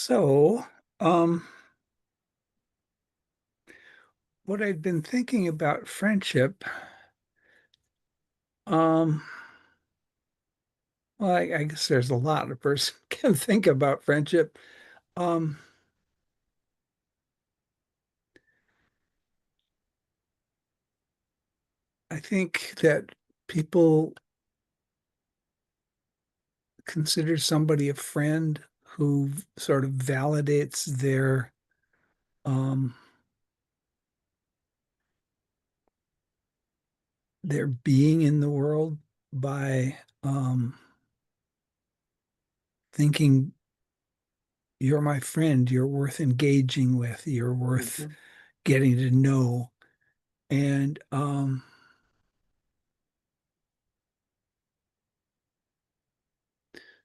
So, um, what I've been thinking about friendship, um, well, I guess there's a lot a person can think about friendship. Um, I think that people consider somebody a friend who sort of validates um, their being in the world by thinking you're my friend, you're worth engaging with, you're worth Hmm. getting to know. And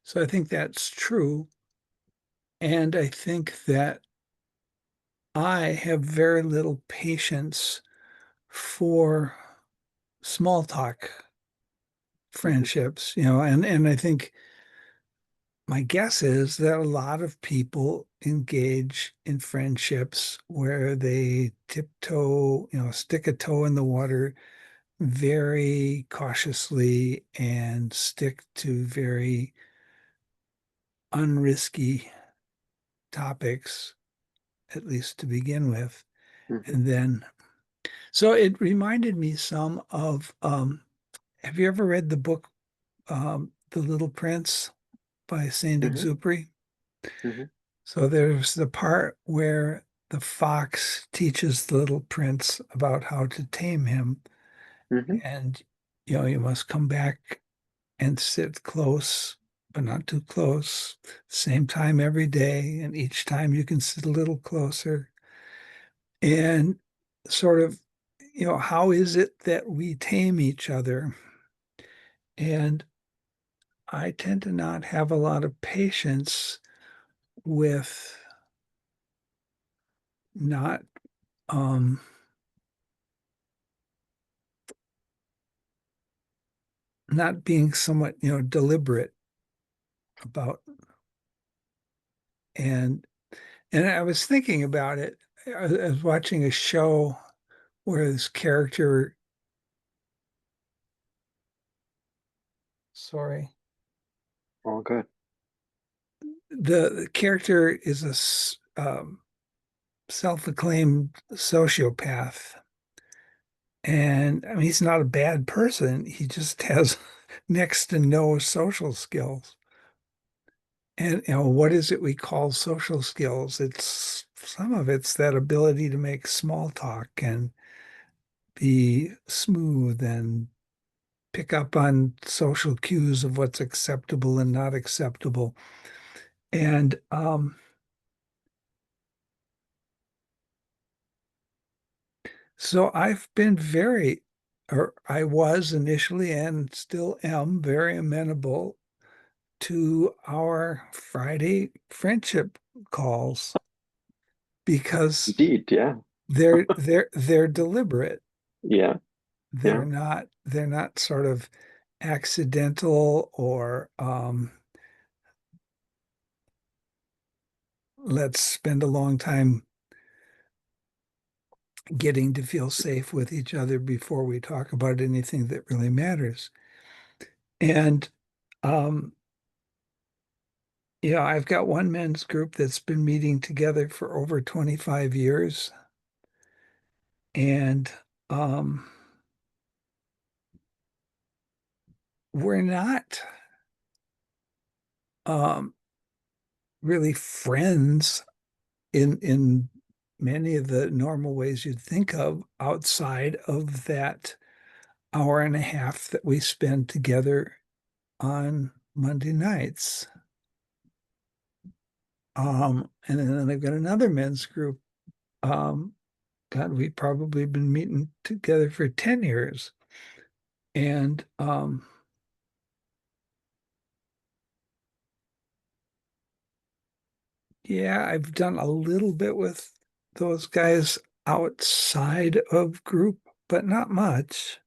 so I think that's true. And I think that I have very little patience for small talk Hmm. friendships, and I think my guess is that a lot of people engage in friendships where they tiptoe, stick a toe in the water very cautiously and stick to very unrisky topics, at least to begin with. Hmm. And then, so it reminded me some of, have you ever read the book, The Little Prince by Saint Hmm. Exupéry? Hmm. So there's the part where the fox teaches the little prince about how to tame him. Hmm. And, you must come back and sit close, but not too close, same time every day. And each time you can sit a little closer. And sort of, how is it that we tame each other? And I tend to not have a lot of patience with not um not being somewhat, deliberate about. And I was thinking about it. I was watching a show where this character, sorry, All good. the character is self-acclaimed sociopath. And I mean, he's not a bad person. He just has next to no social skills. And what is it we call social skills? It's some of it's that ability to make small talk and be smooth and pick up on social cues of what's acceptable and not acceptable. And so I've been or I was initially and still am very amenable to our Friday friendship calls because Indeed. Yeah. they're deliberate. Yeah. They're Yeah. not sort of accidental or let's spend a long time getting to feel safe with each other before we talk about anything that really matters. And um, I've got one men's group that's been meeting together for over 25 years. And um, we're not um, really friends in many of the normal ways you'd think of outside of that hour and a half that we spend together on Monday nights. And then I've got another men's group. God, we've probably been meeting together for 10 years. And yeah, I've done a little bit with those guys outside of group, but not much.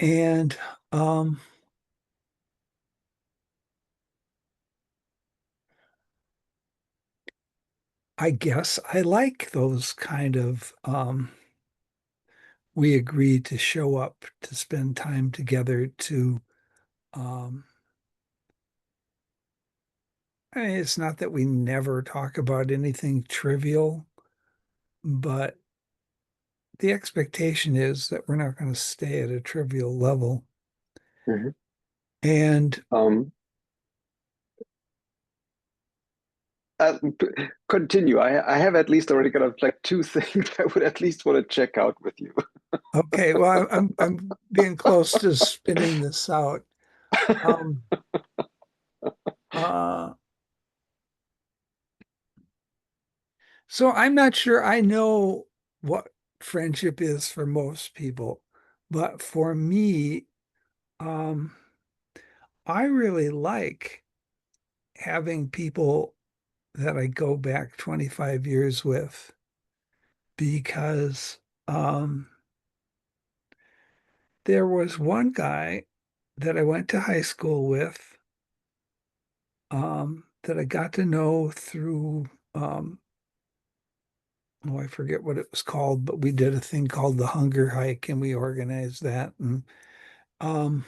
And um, I guess I like those kind of we agreed to show up to spend time together to um I mean, it's not that we never talk about anything trivial, but the expectation is that we're not going to stay at a trivial level. Mhm. And Um, Continue. I have at least already kind of like two things I would at least want to check out with you. okay, well, I'm being close to spinning this out. Um, uh, so I'm not sure I know what friendship is for most people, but for me, um, I really like having people that I go back 25 years with because there was one guy that I went to high school with that I got to know through, oh, I forget what it was called, but we did a thing called the Hunger Hike and we organized that. Um,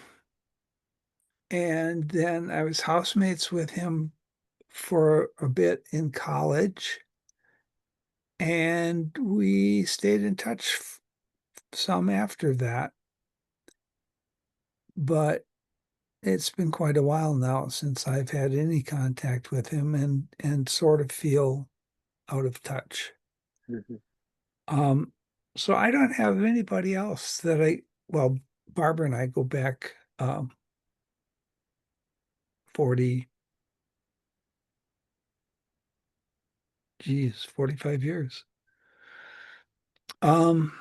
and then I was housemates with him for a bit in college. And we stayed in touch some after that. But it's been quite a while now since I've had any contact with him and sort of feel out of touch. Mhm. Um, so I don't have anybody else that well, Barbara and I go back 40, geez, 45 years. Um,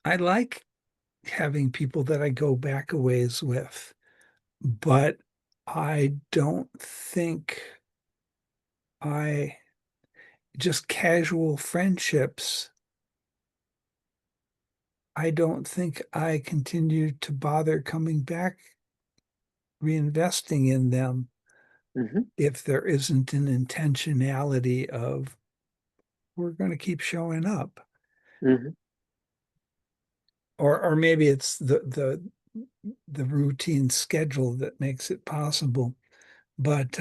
I like having people that I go back a ways with, but I don't think I just casual friendships. I don't think I continue to bother coming back, reinvesting in them Mhm. if there isn't an intentionality of we're going to keep showing up. Mhm. Or maybe it's the routine schedule that makes it possible. But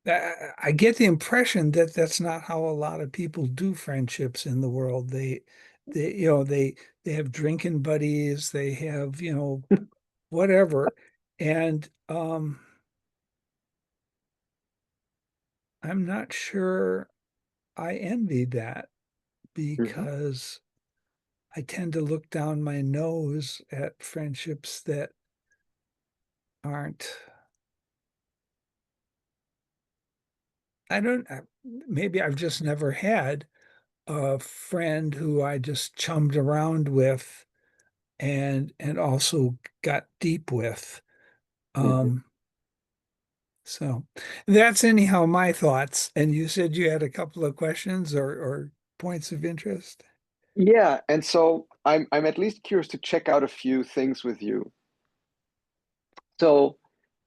I get the impression that that's not how a lot of people do friendships in the world. They have drinking buddies, they have, whatever. And I'm not sure I envy that Mhm. because I tend to look down my nose at friendships that aren't, I don't, maybe I've just never had a friend who I just chummed around with and also got deep with. Mhm. Um, so that's anyhow my thoughts. And you said you had a couple of questions or points of interest. Yeah, and so I'm at least curious to check out a few things with you. So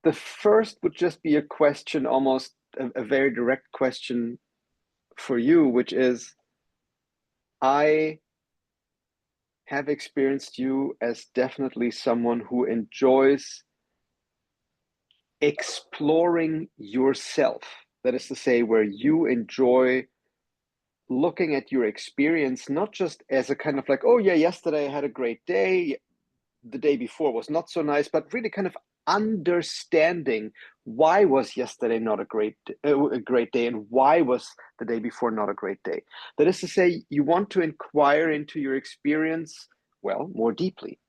the first would just be a question, almost a very direct question for you, which is I have experienced you as definitely someone who enjoys exploring yourself. That is to say, where you enjoy looking at your experience, not just as a kind of like, oh, yeah, yesterday I had a great day, the day before was not so nice, but really kind of understanding why was yesterday not a great day and why was the day before not a great day. That is to say, you want to inquire into your experience, well, more deeply.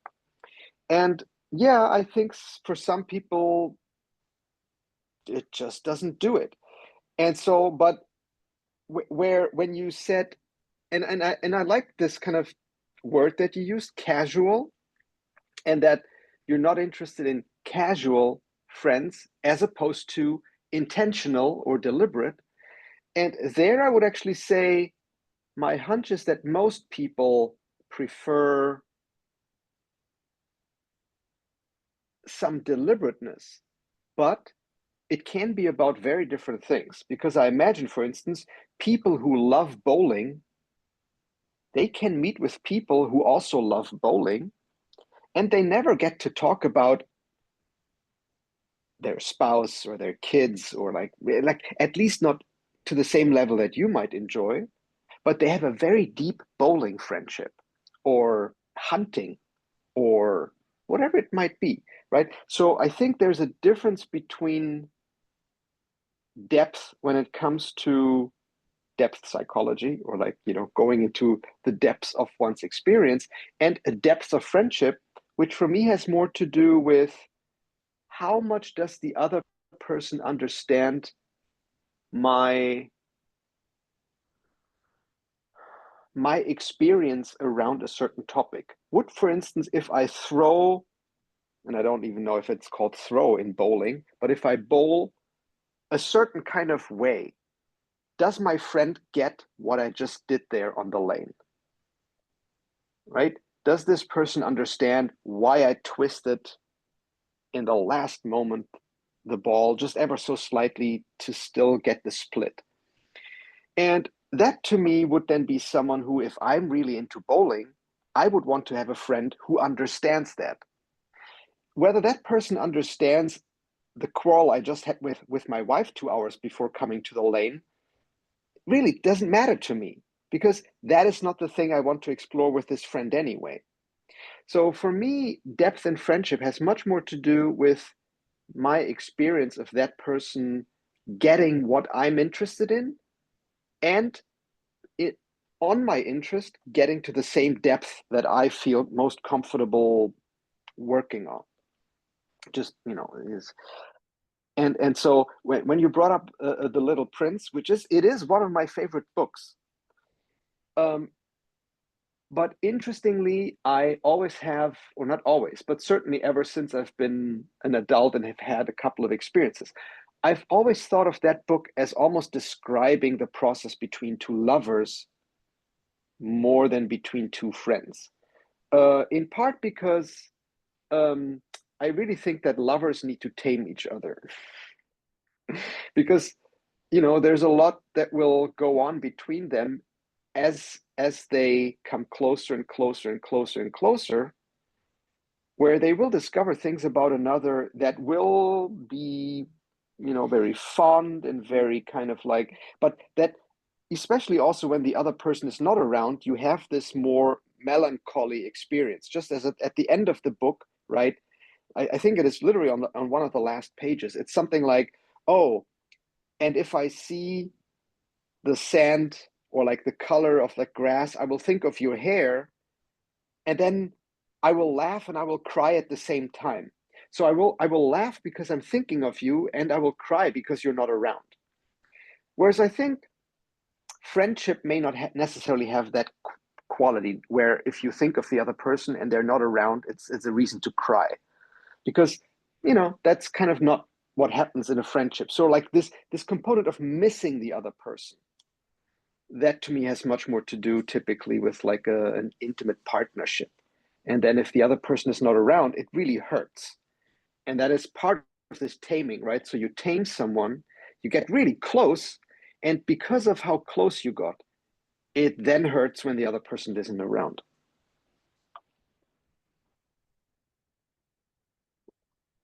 And yeah, I think for some people it just doesn't do it. And so, but where when you said, and I like this kind of word that you used, casual, and that you're not interested in casual friends as opposed to intentional or deliberate. And there I would actually say my hunch is that most people prefer some deliberateness, but it can be about very different things. Because I imagine, for instance, people who love bowling, they can meet with people who also love bowling, and they never get to talk about their spouse or their kids, or like at least not to the same level that you might enjoy, but they have a very deep bowling friendship or hunting or whatever it might be, right? So I think there's a difference between depth when it comes to depth psychology, or like, going into the depths of one's experience, and a depth of friendship, which for me has more to do with how much does the other person understand my my experience around a certain topic. Would, for instance, if I throw, and I don't even know if it's called throw in bowling, but if I bowl a certain kind of way, does my friend get what I just did there on the lane? Right? Does this person understand why I twisted in the last moment the ball just ever so slightly to still get the split? And that to me would then be someone who, if I'm really into bowling, I would want to have a friend who understands that. Whether that person understands the quarrel I just had with my wife 2 hours before coming to the lane really doesn't matter to me, because that is not the thing I want to explore with this friend anyway. So for me, depth in friendship has much more to do with my experience of that person getting what I'm interested in, and it on my interest getting to the same depth that I feel most comfortable working on. Just, is and so when you brought up The Little Prince, which it is one of my favorite books. But interestingly, I always have, or not always, but certainly ever since I've been an adult and have had a couple of experiences, I've always thought of that book as almost describing the process between two lovers more than between two friends. In part because I really think that lovers need to tame each other. Because, there's a lot that will go on between them as they come closer and closer and closer and closer, where they will discover things about another that will be, very fond and very kind of like, but that, especially also when the other person is not around, you have this more melancholy experience. Just as at the end of the book, right? I think it is literally on one of the last pages. It's something like, oh, and if I see the sand or like the color of the grass, I will think of your hair, and then I will laugh and I will cry at the same time. So I will laugh because I'm thinking of you, and I will cry because you're not around. Whereas I think friendship may not necessarily have that quality, where if you think of the other person and they're not around, it's a reason to cry, because that's kind of not what happens in a friendship. So like this component of missing the other person, that to me has much more to do typically with like an intimate partnership. And then if the other person is not around, it really hurts. And that is part of this taming, right? So you tame someone, you get really close, and because of how close you got, it then hurts when the other person isn't around.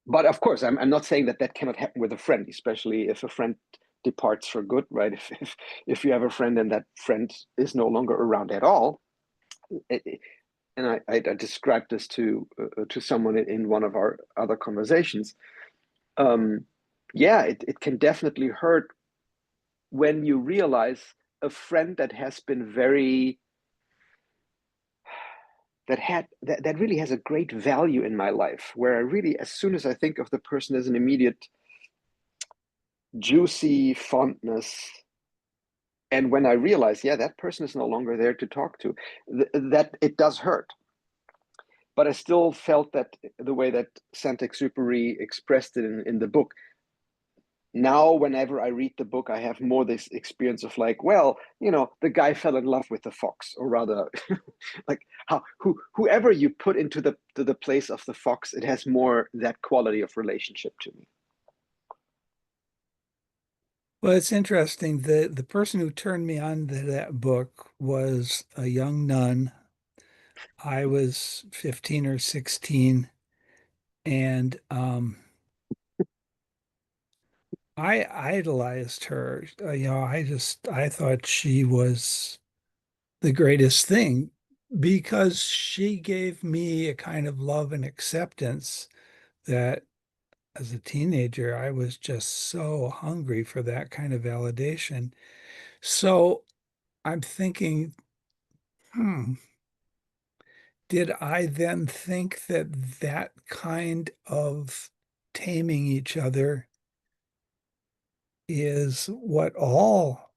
But of course, I'm not saying that cannot happen with a friend, especially if a friend departs for good, right? If you have a friend and that friend is no longer around at all, and I described this to someone in one of our other conversations. Yeah, it can definitely hurt when you realize a friend that has been very that really has a great value in my life, where I really, as soon as I think of the person, as an immediate juicy fondness. And when I realize, yeah, that person is no longer there to talk to, that it does hurt. But I still felt that the way that Saint-Exupéry expressed it in the book. Now, whenever I read the book, I have more this experience of like, well, the guy fell in love with the fox, or rather, like whoever you put into the place of the fox, it has more that quality of relationship to me. Well, it's interesting. The person who turned me on to that book was a young nun. I was 15 or 16, and I idolized her. I thought she was the greatest thing because she gave me a kind of love and acceptance that as a teenager, I was just so hungry for that kind of validation. So I'm thinking, hmm, did I then think that that kind of taming each other is what all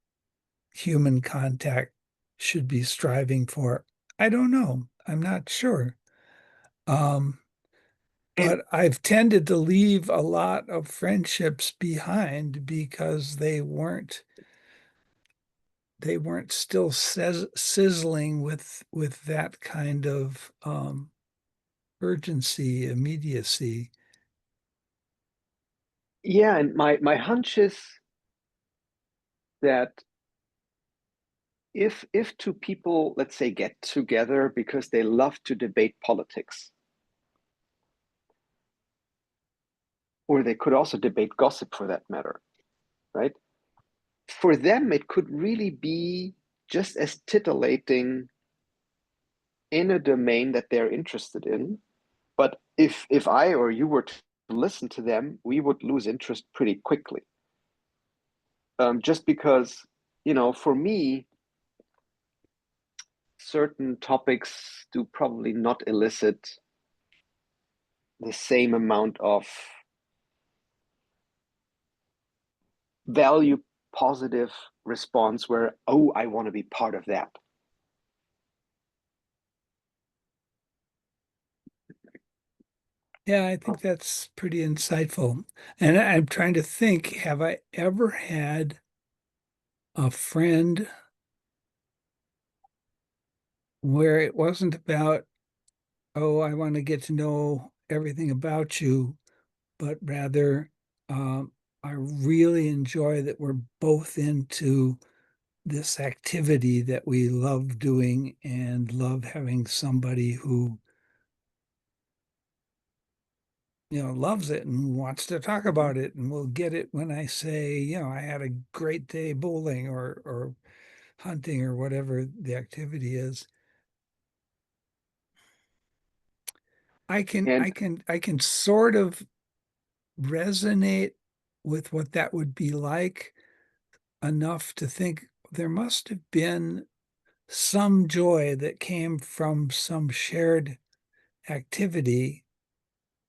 human contact should be striving for? I don't know. I'm not sure. Um, And but I've tended to leave a lot of friendships behind because they weren't still sizzling with that kind of urgency, immediacy. yeah, and my hunch is that if two people, let's say, get together because they love to debate politics, or they could also debate gossip for that matter, right? For them, it could really be just as titillating in a domain that they're interested in. But if I or you were to listen to them, we would lose interest pretty quickly. Just because, for me, certain topics do probably not elicit the same amount of value positive response where, oh, I want to be part of that. Yeah, I think that's pretty insightful. And I'm trying to think, have I ever had a friend where it wasn't about, oh, I want to get to know everything about you, but rather, um, I really enjoy that we're both into this activity that we love doing and love having somebody who, loves it and wants to talk Mm-hmm. about it and will get it when I say, I had a great day bowling or hunting or whatever the activity is. And I can sort of resonate with what that would be like enough to think there must have been some joy that came from some shared activity,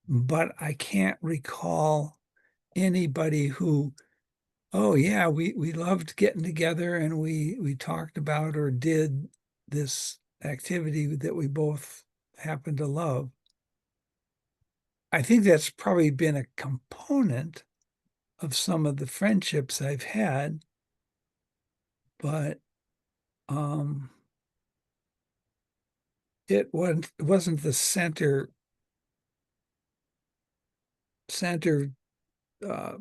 but I can't recall anybody who, oh yeah, we loved getting together and we talked about or did this activity that we both happened to love. I think that's probably been a component of some of the friendships I've had, but um, it wasn't the center uh,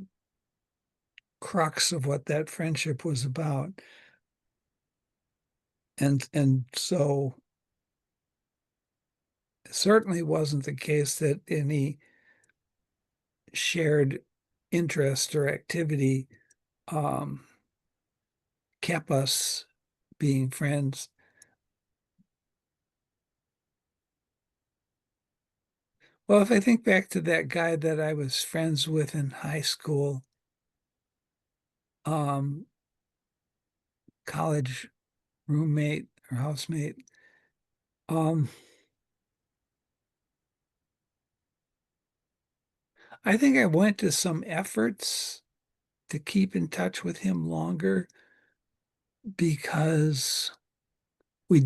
crux of what that friendship was about. And so it certainly wasn't the case that any shared interest or activity um, kept us being friends. Well, if I think back to that guy that I was friends with in high school, um, college roommate or housemate, um, I think I went to some efforts to keep in touch with him longer because we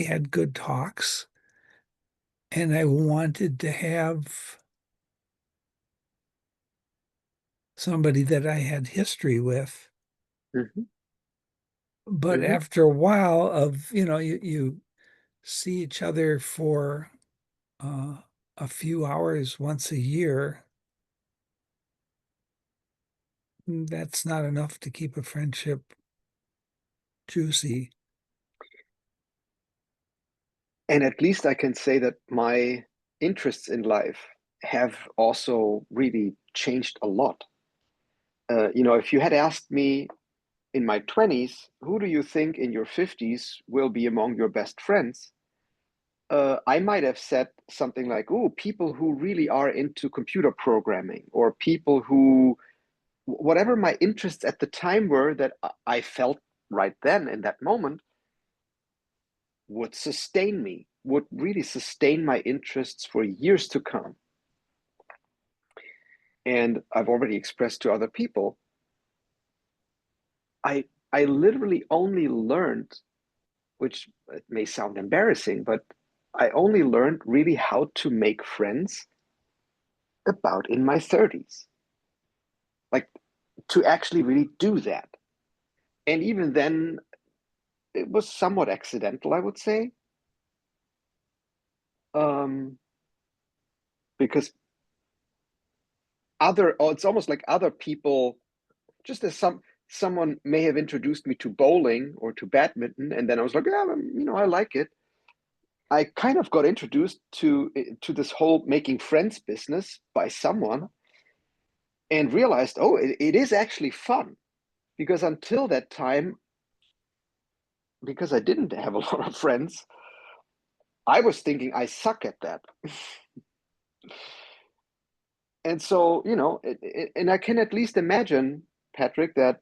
had good talks, and I wanted to have somebody that I had history with. mm-hmm, But mm-hmm. after a while of, you see each other for uh, a few hours once a year, that's not enough to keep a friendship juicy. And at least I can say that my interests in life have also really changed a lot. If you had asked me in my 20s, who do you think in your 50s will be among your best friends? I might have said something like, oh, people who really are into computer programming, or people who, whatever my interests at the time were that I felt right then in that moment would sustain me, would really sustain my interests for years to come. And I've already expressed to other people, I I literally only learned, which it may sound embarrassing, but I only learned really how to make friends about in my 30s. Like to actually really do that. And even then, it was somewhat accidental, I would say, um, because it's almost like other people, just as someone may have introduced me to bowling or to badminton, and then I was like, yeah, I like it. I kind of got introduced to this whole making friends business by someone, and realized, oh, it is actually fun. Because until that time, because I didn't have a lot of friends, I was thinking I suck at that. And so, and I can at least imagine, Patrick, that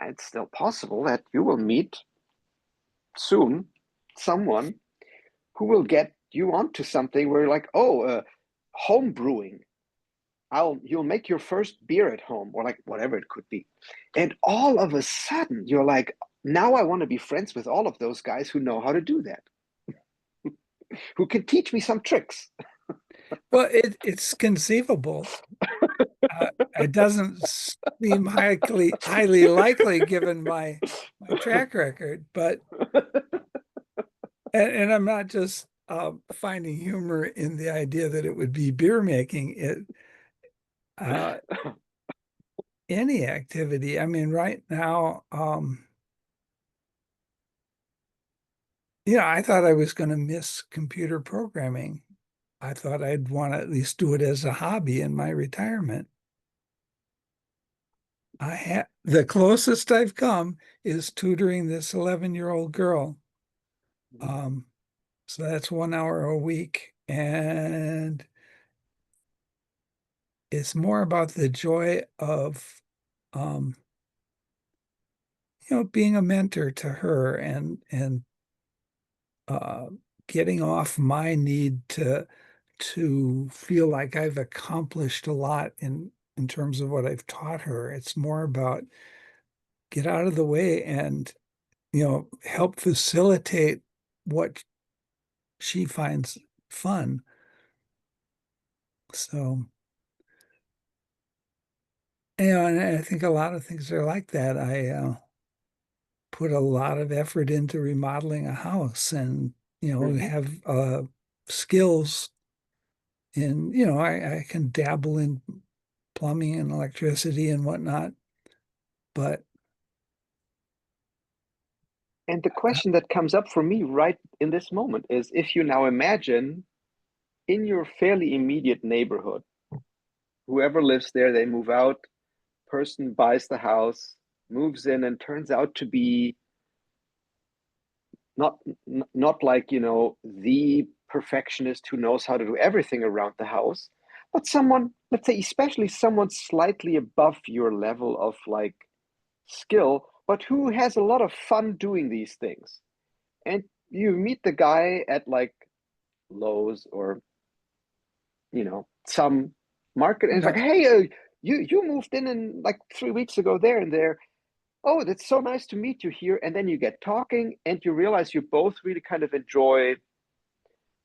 it's still possible that you will meet soon someone who will get you onto something where you're like, oh, home brewing. You'll make your first beer at home, or like whatever it could be. And all of a sudden you're like, now I want to be friends with all of those guys who know how to do that, who can teach me some tricks. Well, it's conceivable. It doesn't seem highly likely given my track record, but and I'm not just finding humor in the idea that it would be beer making. Uh, any activity. I mean, right now, I thought I was going to miss computer programming. I thought I'd want to at least do it as a hobby in my retirement. The closest I've come is tutoring this 11-year-old girl. Um, so that's 1 hour a week. And it's more about the joy of, um, being a mentor to her and uh, getting off my need to feel like I've accomplished a lot in terms of what I've taught her. It's more about get out of the way and help facilitate what she finds fun. So, and I think a lot of things are like that. I put a lot of effort into remodeling a house and, Mm-hmm. have skills in, I can dabble in plumbing and electricity and whatnot, but And the question that comes up for me right in this moment is, if you now imagine in your fairly immediate neighborhood, whoever lives there, they move out, person buys the house, moves in, and turns out to be not not like, the perfectionist who knows how to do everything around the house, but someone, let's say, especially someone slightly above your level of like skill, but who has a lot of fun doing these things. And you meet the guy at like Lowe's or some market, and it's like, no, hey, you moved in like 3 weeks ago there and there. Oh, that's so nice to meet you here. And then you get talking and you realize you both really kind of enjoy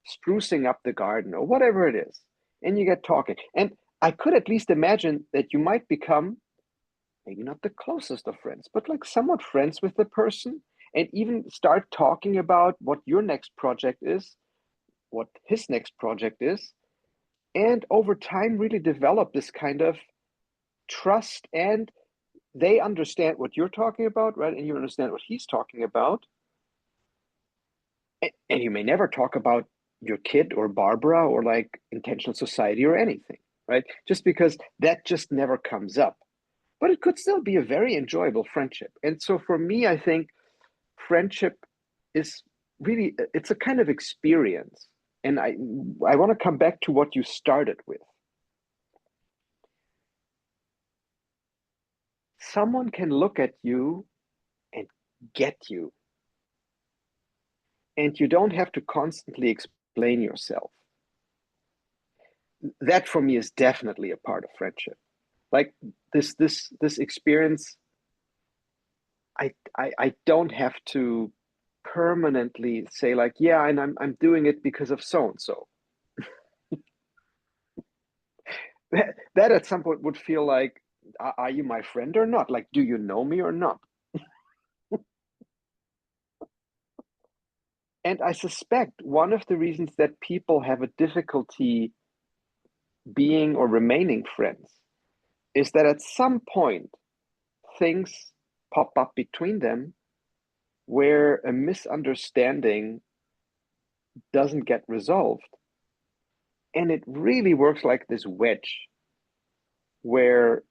sprucing up the garden or whatever it is. And you get talking. And I could at least imagine that you might become maybe not the closest of friends, but like somewhat friends with the person, and even start talking about what your next project is, what his next project is, and over time really develop this kind of trust, and they understand what you're talking about, right? And you understand what he's talking about. And you may never talk about your kid or Barbara or like intentional society or anything, right? Just because that just never comes up. But it could still be a very enjoyable friendship. And so for me, I think friendship is really, it's a kind of experience. And I want to come back to what you started with. Someone can look at you and get you, and you don't have to constantly explain yourself. That for me is definitely a part of friendship. Like this experience, I don't have to permanently say like, yeah, and I'm doing it because of so and so. That at some point would feel like, are you my friend or not? Like, do you know me or not? And I suspect one of the reasons that people have a difficulty being or remaining friends is that at some point things pop up between them where a misunderstanding doesn't get resolved. And it really works like this wedge where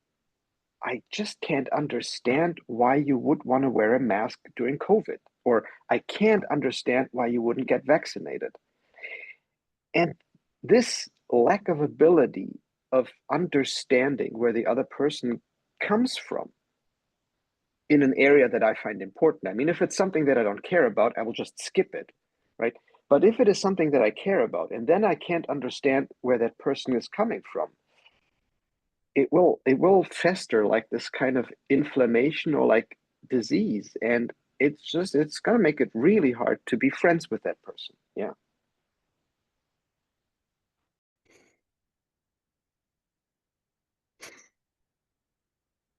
I just can't understand why you would want to wear a mask during COVID, or I can't understand why you wouldn't get vaccinated. And this lack of ability of understanding where the other person comes from in an area that I find important. I mean, if it's something that I don't care about, I will just skip it, right? But if it is something that I care about, and then I can't understand where that person is coming from, it will fester like this kind of inflammation or like disease, and it's gonna make it really hard to be friends with that person. Yeah.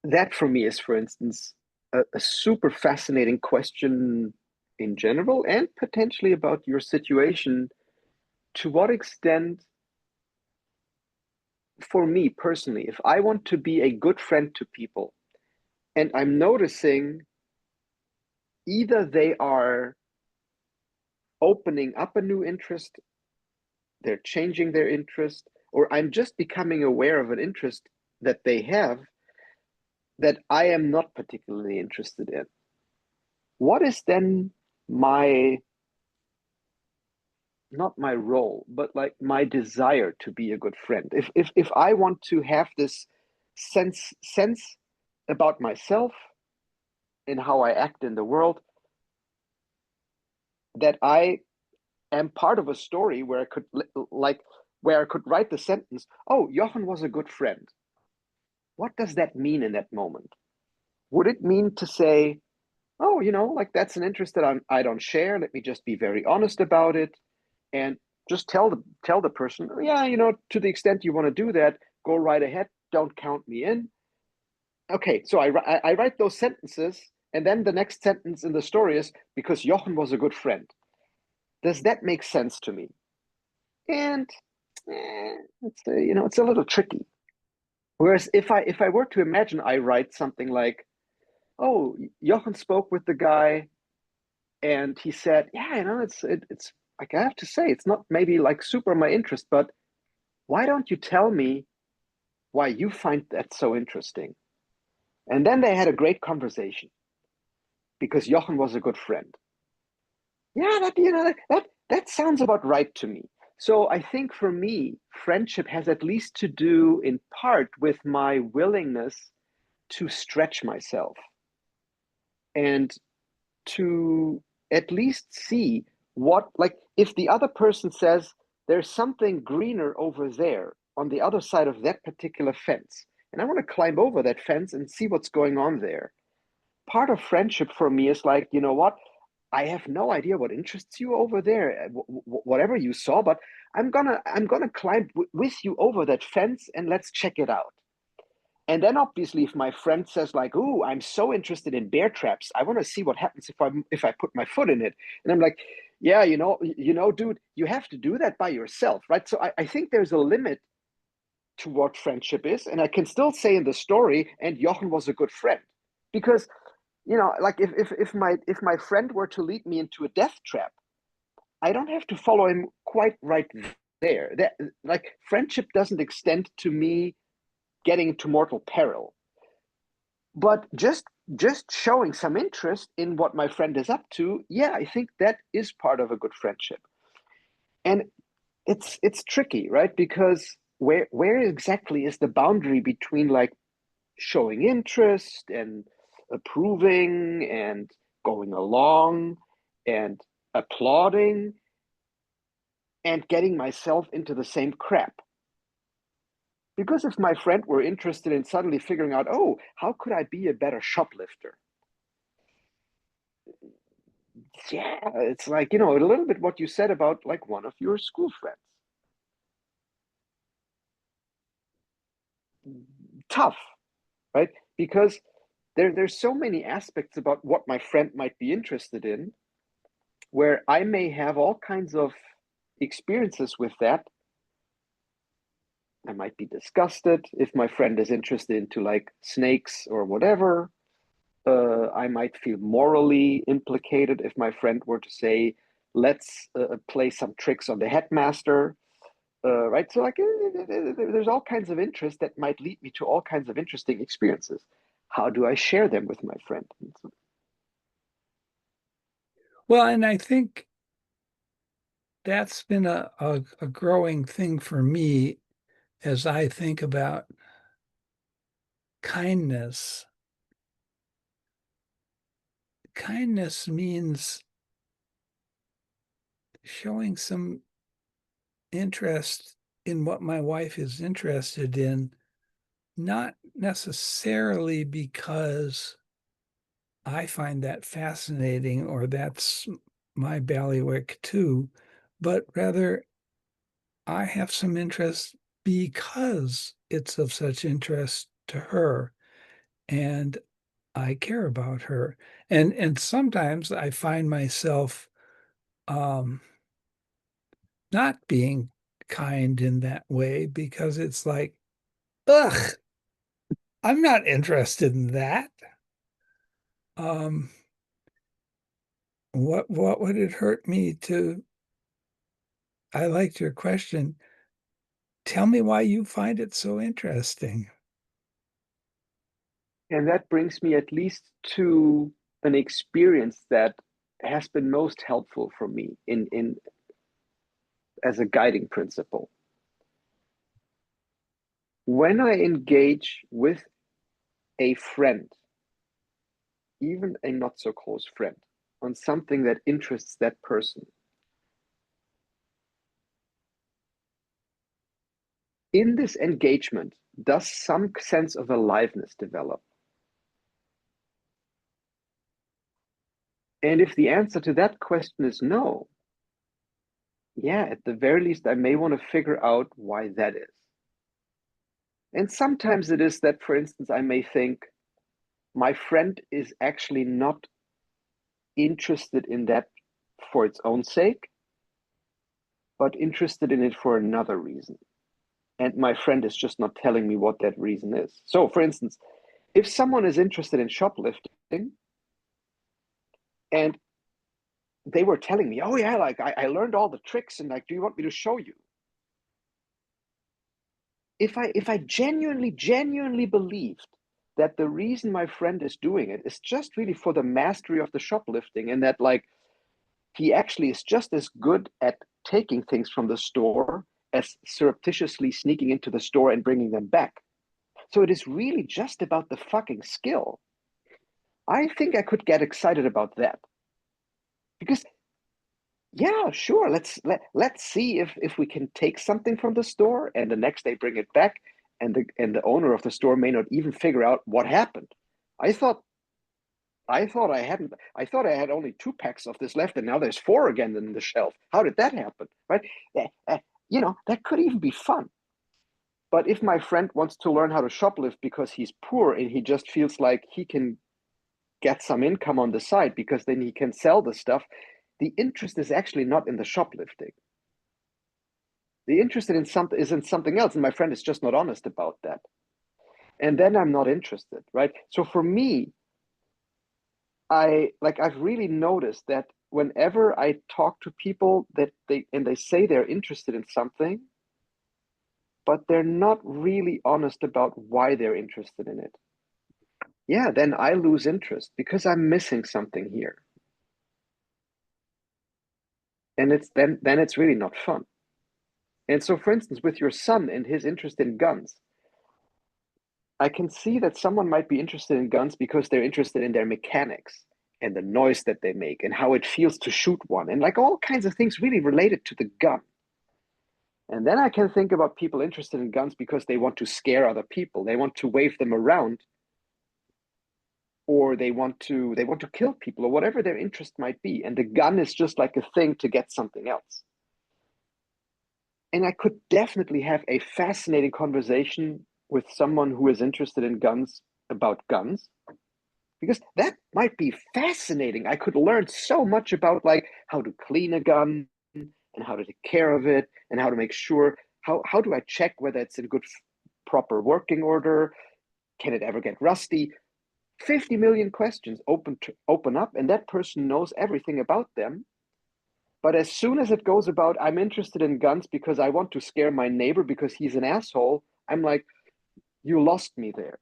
That for me is, for instance, a super fascinating question in general and potentially about your situation. To what extent, for me personally, if I want to be a good friend to people and I'm noticing either they are opening up a new interest, they're changing their interest, or I'm just becoming aware of an interest that they have that I am not particularly interested in, what is then my, not my role, but like my desire to be a good friend? If I want to have this sense about myself and how I act in the world, that I am part of a story where I could like where I could write the sentence, "Oh, Jochen was a good friend." What does that mean in that moment? Would it mean to say, "Oh, like that's an interest that I don't share. Let me just be very honest about it, and just tell the person, oh, yeah, to the extent you want to do that, go right ahead. Don't count me in." Okay, so I write those sentences, and then the next sentence in the story is because Jochen was a good friend. Does that make sense to me? And it's a little tricky. Whereas if I were to imagine, I write something like, "Oh, Jochen spoke with the guy, and he said, yeah, it's like I have to say, it's not maybe like super my interest, but why don't you tell me why you find that so interesting?" And then they had a great conversation because Jochen was a good friend. Yeah, that sounds about right to me. So I think for me, friendship has at least to do in part with my willingness to stretch myself and to at least see what, like, if the other person says there's something greener over there on the other side of that particular fence, and I want to climb over that fence and see what's going on there. Part of friendship for me is like, you know what? I have no idea what interests you over there, whatever you saw, but I'm gonna climb with you over that fence and let's check it out. And then obviously, if my friend says like, "Ooh, I'm so interested in bear traps. I want to see what happens if I put my foot in it," and I'm like, "Yeah, dude, you have to do that by yourself, right?" So I think there's a limit to what friendship is, and I can still say in the story, and Jochen was a good friend. Because, like if my friend were to lead me into a death trap, I don't have to follow him quite right there. That, like, friendship doesn't extend to me getting into mortal peril, but just showing some interest in what my friend is up to, yeah, I think that is part of a good friendship. And it's tricky, right? Because where exactly is the boundary between, like, showing interest and approving and going along and applauding and getting myself into the same crap? Because if my friend were interested in suddenly figuring out, oh, how could I be a better shoplifter? Yeah, it's like, a little bit what you said about, like, one of your school friends. Tough, right? Because there's so many aspects about what my friend might be interested in, where I may have all kinds of experiences with that. I might be disgusted if my friend is interested into, like, snakes or whatever. I might feel morally implicated if my friend were to say, let's play some tricks on the headmaster. Right? So, like, there's all kinds of interest that might lead me to all kinds of interesting experiences. How do I share them with my friend? Well, and I think that's been a growing thing for me as I think about kindness. Kindness means showing some interest in what my wife is interested in, not necessarily because I find that fascinating or that's my ballywick too, but rather I have some interest because it's of such interest to her and I care about her. And sometimes I find myself um, not being kind in that way because it's like, ugh, I'm not interested in that. Um, what would it hurt me to? I liked your question. Tell me why you find it so interesting. And that brings me at least to an experience that has been most helpful for me in as a guiding principle. When I engage with a friend, even a not so close friend, on something that interests that person, in this engagement, does some sense of aliveness develop? And if the answer to that question is no, yeah, at the very least, I may want to figure out why that is. And sometimes it is that, for instance, I may think my friend is actually not interested in that for its own sake, but interested in it for another reason. And my friend is just not telling me what that reason is. So, for instance, if someone is interested in shoplifting and they were telling me, oh, yeah, like, I learned all the tricks, and, like, do you want me to show you? If I genuinely believed that the reason my friend is doing it is just really for the mastery of the shoplifting, and that, like, he actually is just as good at taking things from the store as surreptitiously sneaking into the store and bringing them back. So it is really just about the fucking skill. I think I could get excited about that. Because, yeah, sure, let's see if we can take something from the store and the next day bring it back, and the owner of the store may not even figure out what happened. I thought I thought I had only 2 packs of this left, and now there's 4 again in the shelf. How did that happen? Right? That could even be fun. But if my friend wants to learn how to shoplift because he's poor and he just feels like he can get some income on the side because then he can sell the stuff, the interest is actually not in the shoplifting. The interested in something is in something else, and my friend is just not honest about that. And then I'm not interested, right? So for me, I've really noticed that whenever I talk to people that they say they're interested in something, but they're not really honest about why they're interested in it. Yeah, then I lose interest because I'm missing something here. And then it's really not fun. And so for instance, with your son and his interest in guns, I can see that someone might be interested in guns because they're interested in their mechanics and the noise that they make and how it feels to shoot one and like all kinds of things really related to the gun. And then I can think about people interested in guns because they want to scare other people. They want to wave them around, or they want to kill people, or whatever their interest might be. And the gun is just like a thing to get something else. And I could definitely have a fascinating conversation with someone who is interested in guns about guns, because that might be fascinating. I could learn so much about like how to clean a gun and how to take care of it and how to make sure how do I check whether it's in good proper working order? Can it ever get rusty? 50 million questions open up, and that person knows everything about them. But as soon as it goes about, I'm interested in guns because I want to scare my neighbor because he's an asshole, I'm like, you lost me there.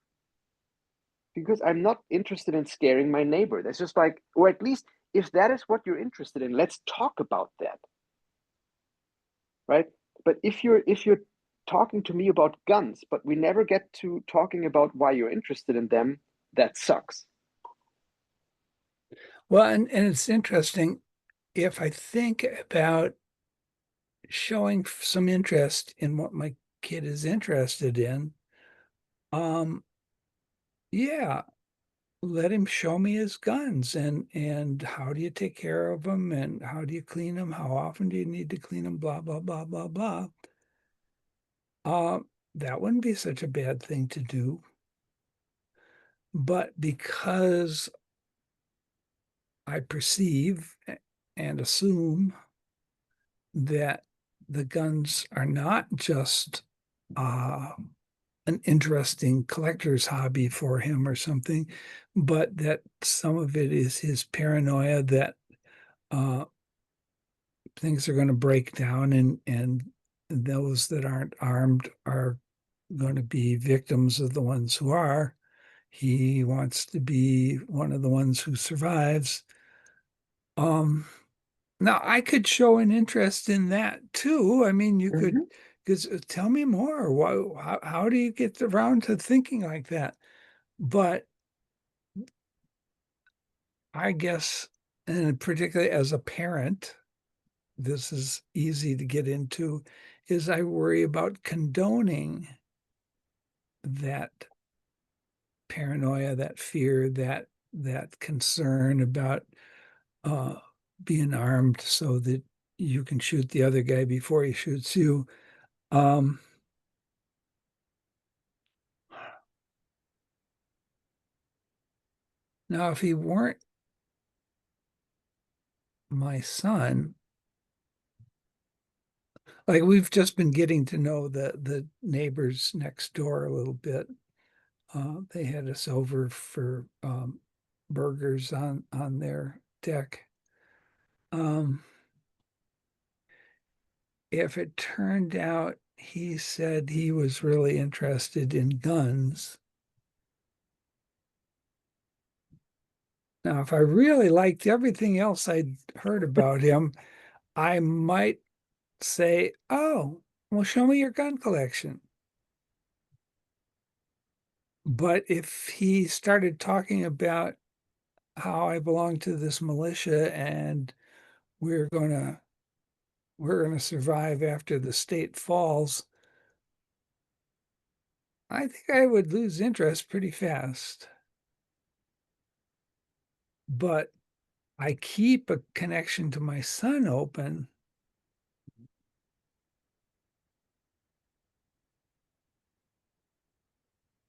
Because I'm not interested in scaring my neighbor. That's just like, or at least if that is what you're interested in, let's talk about that. Right? But if you're talking to me about guns, but we never get to talking about why you're interested in them, that sucks. Well, and it's interesting if I think about showing some interest in what my kid is interested in, um, yeah, let him show me his guns and how do you take care of them and how do you clean them? How often do you need to clean them? Blah, blah, blah, blah, blah. Uh, that wouldn't be such a bad thing to do. But because I perceive and assume that the guns are not just uh, an interesting collector's hobby for him or something, but that some of it is his paranoia that uh, things are going to break down and those that aren't armed are going to be victims of the ones who are. He wants to be one of the ones who survives. Um, Now I could show an interest in that too. I mean, you could, Mhm. because tell me more. How do you get around to thinking like that? But I guess, and particularly as a parent, this is easy to get into, is I worry about condoning that paranoia, that fear, that concern about uh, being armed so that you can shoot the other guy before he shoots you. Um, Now, if he weren't my son, like we've just been getting to know the neighbors next door a little bit. They had us over for burgers on their deck. Um, if it turned out he said he was really interested in guns, now if I really liked everything else I'd heard about him, I might say, "Oh, well, show me your gun collection." But if he started talking about how I belong to this militia and we're gonna we're gonna survive after the state falls, I think I would lose interest pretty fast. But I keep a connection to my son open.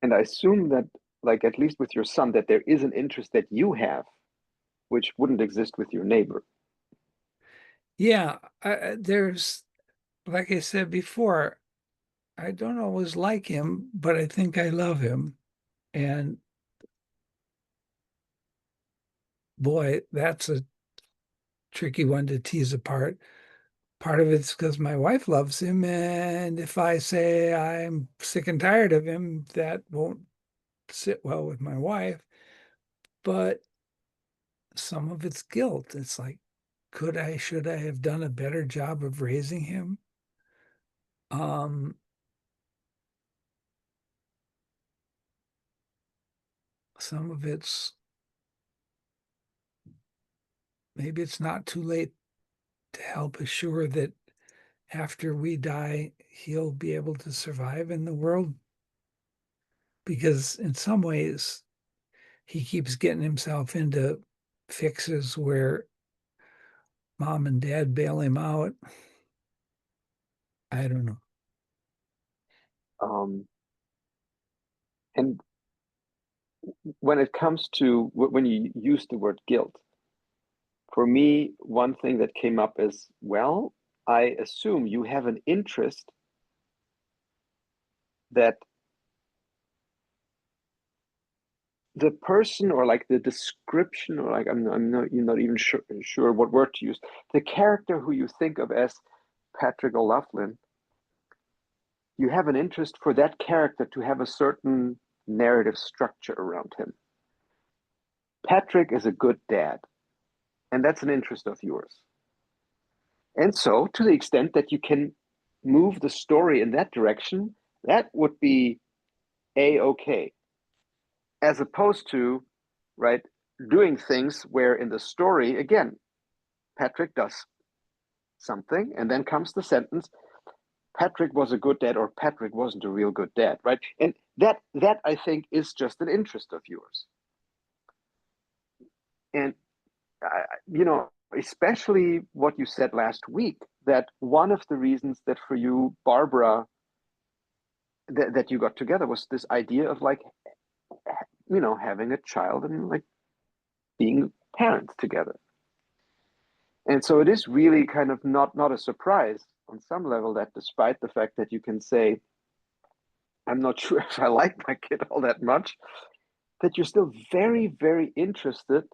And I assume that, like, at least with your son, that there is an interest that you have, which wouldn't exist with your neighbor. Yeah, like I said before, I don't always like him, but I think I love him. And boy, that's a tricky one to tease apart. Part of it's because my wife loves him, and if I say I'm sick and tired of him, that won't sit well with my wife. But some of it's guilt. It's like, should I have done a better job of raising him? Um, some of it's maybe it's not too late to help assure that after we die, he'll be able to survive in the world. Because in some ways, he keeps getting himself into fixes where mom and dad bail him out. I don't know. Um, and when it comes to when you use the word guilt, for me, one thing that came up is, well, I assume you have an interest that the person or like the description or like I'm not you're not even sure what word to use. The character who you think of as Patrick OLaughlin, you have an interest for that character to have a certain narrative structure around him. Patrick is a good dad, and that's an interest of yours. And so, to the extent that you can move the story in that direction, that would be a okay. As opposed to, right, doing things where in the story, again, Patrick does something, and then comes the sentence, Patrick was a good dad or Patrick wasn't a real good dad, right? And that I think is just an interest of yours. And especially what you said last week, that one of the reasons that for you, Barbara, that you got together was this idea of like, having a child and like being parents together. And so it is really kind of not a surprise on some level that despite the fact that you can say, I'm not sure if I like my kid all that much, that you're still very, very interested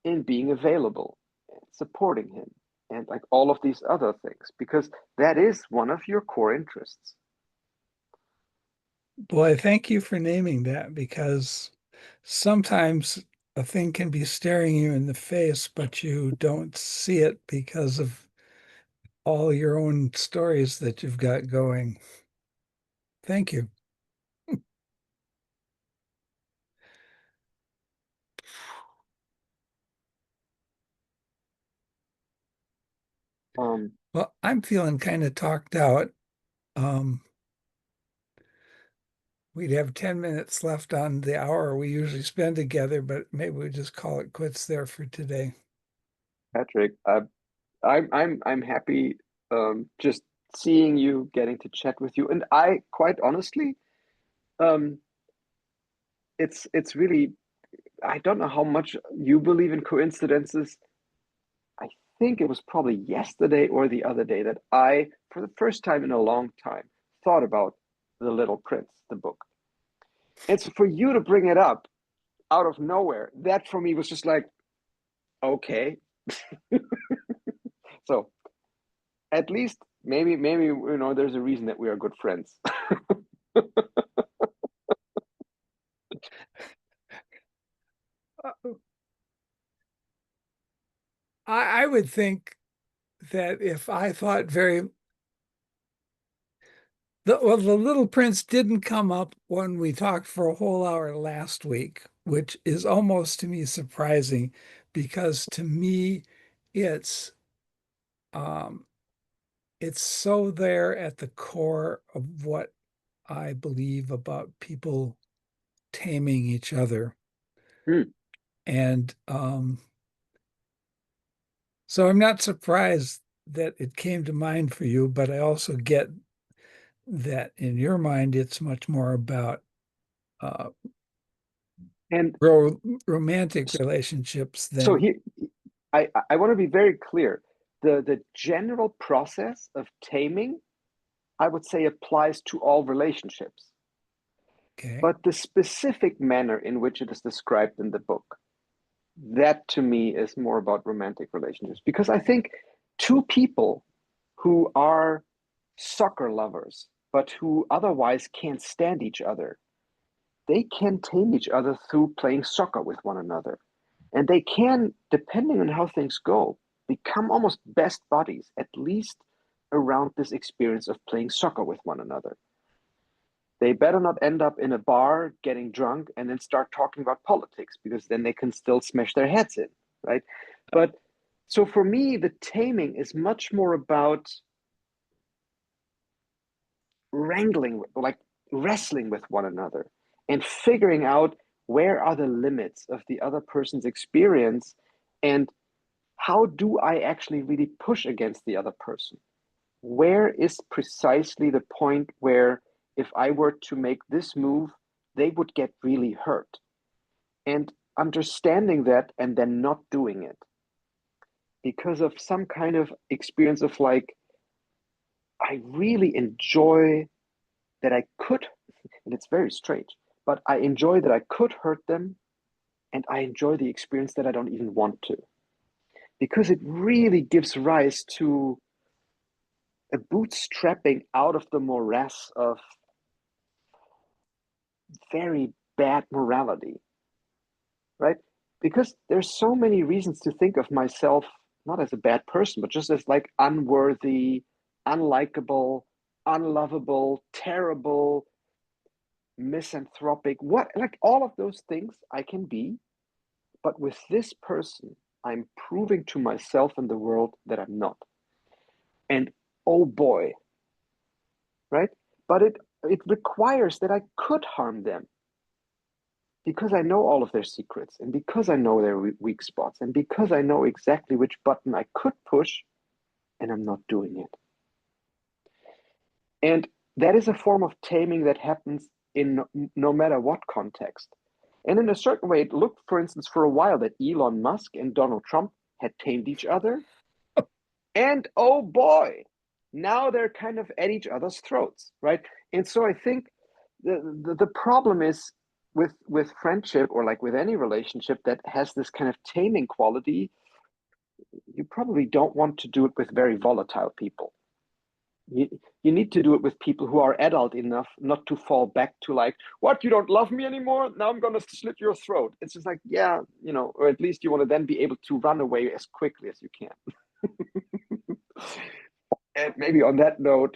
in being available and supporting him and like all of these other things, because that is one of your core interests. Boy, thank you for naming that because sometimes a thing can be staring you in the face, but you don't see it because of all your own stories that you've got going. Thank you. Um, Well, I'm feeling kind of talked out. Um, we'd have 10 minutes left on the hour we usually spend together, but maybe we just call it quits there for today. Patrick, I'm happy just seeing you, getting to chat with you, and I quite honestly, um, it's really I don't know how much you believe in coincidences. I think it was probably yesterday or the other day that I, for the first time in a long time, thought about The Little Prince, the book. And so for you to bring it up out of nowhere, that for me was just like, okay. So at least maybe there's a reason that we are good friends. Uh, I would think that if I thought the Little Prince didn't come up when we talked for a whole hour last week, which is almost to me surprising because to me it's um it's so there at the core of what I believe about people taming each other. Hmm. And so I'm not surprised that it came to mind for you, but I also get that in your mind it's much more about uh, And ro romantic relationships so than here, I want to be very clear. the general process of taming, I would say, applies to all relationships. Okay. But the specific manner in which it is described in the book, that to me is more about romantic relationships. Because I think two people who are soccer lovers, but who otherwise can't stand each other, they can tame each other through playing soccer with one another. And they can, depending on how things go, become almost best buddies, at least around this experience of playing soccer with one another. They better not end up in a bar getting drunk and then start talking about politics, because then they can still smash their heads in, right? But so for me, the taming is much more about wrangling, like wrestling with one another and figuring out where are the limits of the other person's experience, and how do I actually really push against the other person? Where is precisely the point where if I were to make this move, they would get really hurt? And understanding that and then not doing it because of some kind of experience of like, I really enjoy that I could, and it's very strange, but I enjoy that I could hurt them, and I enjoy the experience that I don't even want to, because it really gives rise to a bootstrapping out of the morass of very bad morality, right? Because there's so many reasons to think of myself not as a bad person, but just as like unworthy, unlikable, unlovable, terrible, misanthropic, what, like all of those things I can be. But with this person, I'm proving to myself and the world that I'm not. And oh boy, right? But it requires that I could harm them, because I know all of their secrets, and because I know their weak spots, and because I know exactly which button I could push, and I'm not doing it. And that is a form of taming that happens in no matter what context. And in a certain way, it looked, for instance, for a while that Elon Musk and Donald Trump had tamed each other. And oh boy, now they're kind of at each other's throats, right? And so I think the problem is with friendship, or like with any relationship that has this kind of taming quality, you probably don't want to do it with very volatile people. You need to do it with people who are adult enough not to fall back to like, what, you don't love me anymore, now I'm gonna slit your throat. It's just like, yeah, or at least you want to then be able to run away as quickly as you can. And maybe on that note,